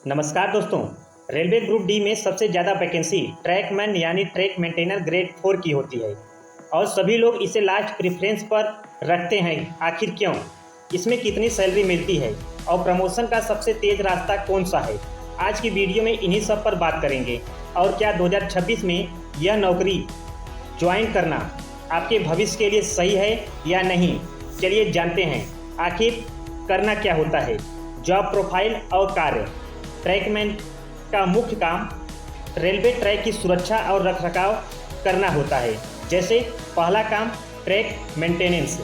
नमस्कार दोस्तों। Railway group D में सबसे ज़्यादा वैकेंसी ट्रैकमैन यानी ट्रैक मेंटेनर ग्रेड 4 की होती है और सभी लोग इसे लास्ट प्रेफरेंस पर रखते हैं। आखिर क्यों? इसमें कितनी सैलरी मिलती है और प्रमोशन का सबसे तेज़ रास्ता कौन सा है? आज की वीडियो में इन्हीं सब पर बात करेंगे। और क्या 2026 में यह नौकरी ज्वाइन करना आपके भविष्य के लिए सही है या नहीं? चलिए जानते हैं आखिर करना क्या होता है। जॉब प्रोफाइल और कार्य। ट्रैकमैन का मुख्य काम रेलवे ट्रैक की सुरक्षा और रखरखाव करना होता है। जैसे पहला काम ट्रैक मेंटेनेंस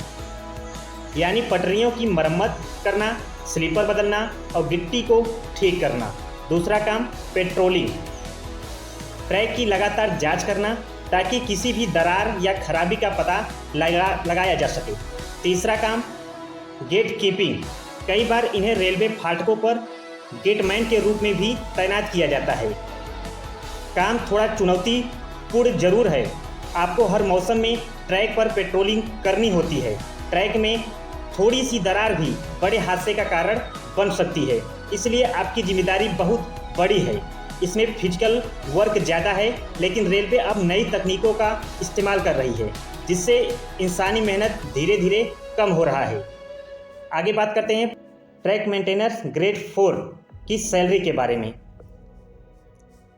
यानी पटरियों की मरम्मत करना, स्लीपर बदलना और गिट्टी को ठीक करना। दूसरा काम पेट्रोलिंग, ट्रैक की लगातार जांच करना ताकि किसी भी दरार या खराबी का पता लगाया जा सके। तीसरा काम गेट कीपिंग, कई बार इन्हें रेलवे फाटकों पर गेटमैन के रूप में भी तैनात किया जाता है। काम थोड़ा चुनौतीपूर्ण जरूर है। आपको हर मौसम में ट्रैक पर पेट्रोलिंग करनी होती है। ट्रैक में थोड़ी सी दरार भी बड़े हादसे का कारण बन सकती है, इसलिए आपकी जिम्मेदारी बहुत बड़ी है। इसमें फिजिकल वर्क ज़्यादा है, लेकिन रेलवे अब नई तकनीकों का इस्तेमाल कर रही है, जिससे इंसानी मेहनत धीरे धीरे कम हो रहा है। आगे बात करते हैं ट्रैक मेंटेनर ग्रेड 4 की सैलरी के बारे में।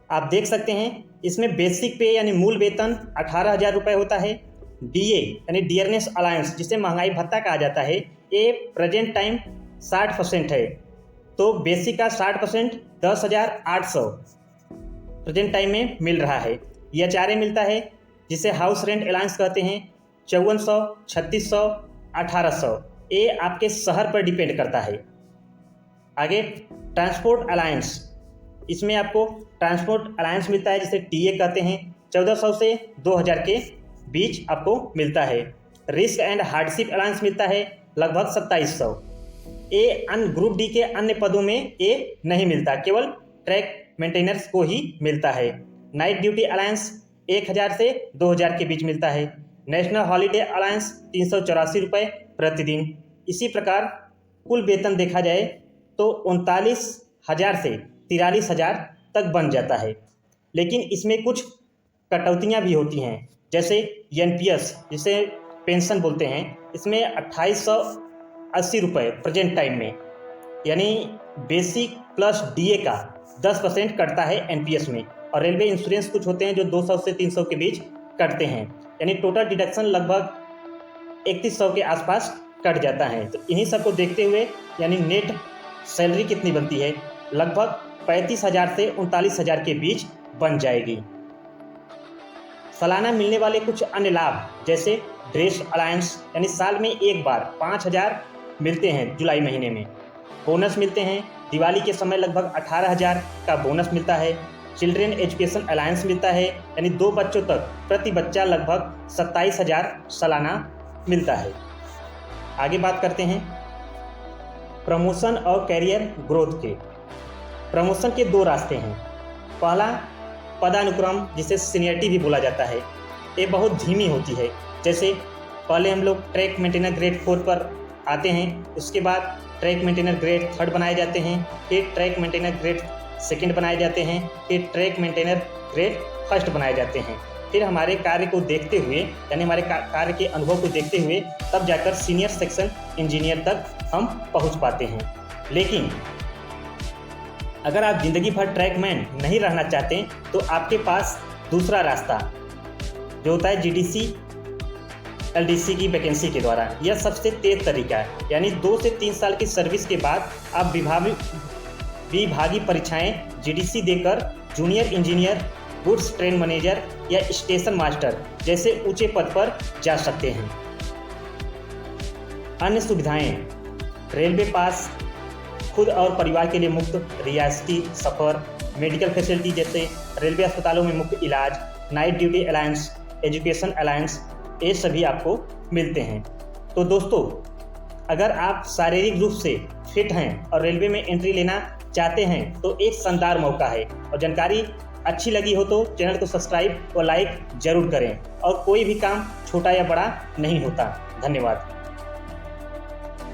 आप देख सकते हैं इसमें बेसिक पे यानी मूल वेतन 18,000 रुपये होता है। डीए यानी डियरनेस अलाउंस, जिसे महंगाई भत्ता कहा जाता है, ये प्रेजेंट टाइम 60% है। तो बेसिक का 60% 10,800 प्रेजेंट टाइम में मिल रहा है। यह चारे मिलता है जिसे हाउस रेंट अलाउंस कहते हैं, 5400, 3600, 1800। ये आपके शहर पर डिपेंड करता है। आगे ट्रांसपोर्ट अलायंस, इसमें आपको ट्रांसपोर्ट अलायंस मिलता है जिसे टीए कहते हैं। 1400 से 2000 के बीच आपको मिलता है। रिस्क एंड हार्डशिप अलायंस मिलता है लगभग 2700। ये अन्य ग्रुप डी के अन्य पदों में ये नहीं मिलता, केवल ट्रैक मेंटेनर्स को ही मिलता है। नाइट ड्यूटी अलायंस 1000 से 2000 के बीच मिलता है। नेशनल हॉलीडे अलायंस 384 रुपये प्रतिदिन। इसी प्रकार कुल वेतन देखा जाए तो 39,000 से 43,000 तक बन जाता है। लेकिन इसमें कुछ कटौतियाँ भी होती हैं, जैसे एनपीएस जिसे पेंशन बोलते हैं, इसमें 2880 रुपये प्रेजेंट टाइम में, यानी बेसिक प्लस डीए का 10% कटता है एनपीएस में। और रेलवे इंश्योरेंस कुछ होते हैं जो 200 से 300 के बीच कटते हैं, यानी टोटल डिडक्शन लगभग 3100 के आसपास कट जाता है। तो इन्हीं सब को देखते हुए यानी नेट सैलरी कितनी बनती है, लगभग 35,000 से 39,000 के बीच बन जाएगी। सालाना मिलने वाले कुछ अन्य लाभ जैसे ड्रेस अलायंस, यानी साल में एक बार 5,000 मिलते हैं जुलाई महीने में। बोनस मिलते हैं, दिवाली के समय लगभग 18,000 का बोनस मिलता है। चिल्ड्रेन एजुकेशन अलायंस मिलता है, यानी 2 बच्चों तक प्रति बच्चा लगभग 27,000 सालाना मिलता है। आगे बात करते हैं प्रमोशन और कैरियर ग्रोथ के। प्रमोशन के 2 रास्ते हैं। पहला पदानुक्रम, जिसे सीनियरिटी भी बोला जाता है, ये बहुत धीमी होती है। जैसे पहले हम लोग ट्रैक मेंटेनर ग्रेड 4 पर आते हैं, उसके बाद ट्रैक मेंटेनर ग्रेड 3 बनाए जाते हैं, फिर ट्रैक मेंटेनर ग्रेड 2 बनाए जाते हैं, फिर ट्रैक मेंटेनर ग्रेड 1 बनाए जाते हैं। फिर हमारे कार्य को देखते हुए, यानी हमारे कार्य के अनुभव को देखते हुए, तब जाकर सीनियर सेक्शन इंजीनियर तक हम पहुंच पाते हैं। लेकिन अगर आप ज़िंदगी भर ट्रैकमैन नहीं रहना चाहते तो आपके पास दूसरा रास्ता जो होता है जीडीसी एलडीसी की वैकेंसी के द्वारा। यह सबसे तेज़ तरीका है, यानी 2 से 3 साल की सर्विस के बाद आप विभागीय परीक्षाएं जीडीसी देकर junior engineer, goods train manager या स्टेशन मास्टर जैसे ऊंचे पद पर जा सकते हैं। अन्य सुविधाएं, रेलवे पास, खुद और परिवार के लिए मुफ्त रियासती सफ़र, मेडिकल फैसिलिटी जैसे रेलवे अस्पतालों में मुफ्त इलाज, night duty alliance, education alliance, ये सभी आपको मिलते हैं। तो दोस्तों, अगर आप शारीरिक रूप से फिट हैं और रेलवे में एंट्री लेना चाहते हैं तो एक शानदार मौका है। और जानकारी अच्छी लगी हो तो चैनल को सब्सक्राइब और लाइक जरूर करें। और कोई भी काम छोटा या बड़ा नहीं होता। धन्यवाद।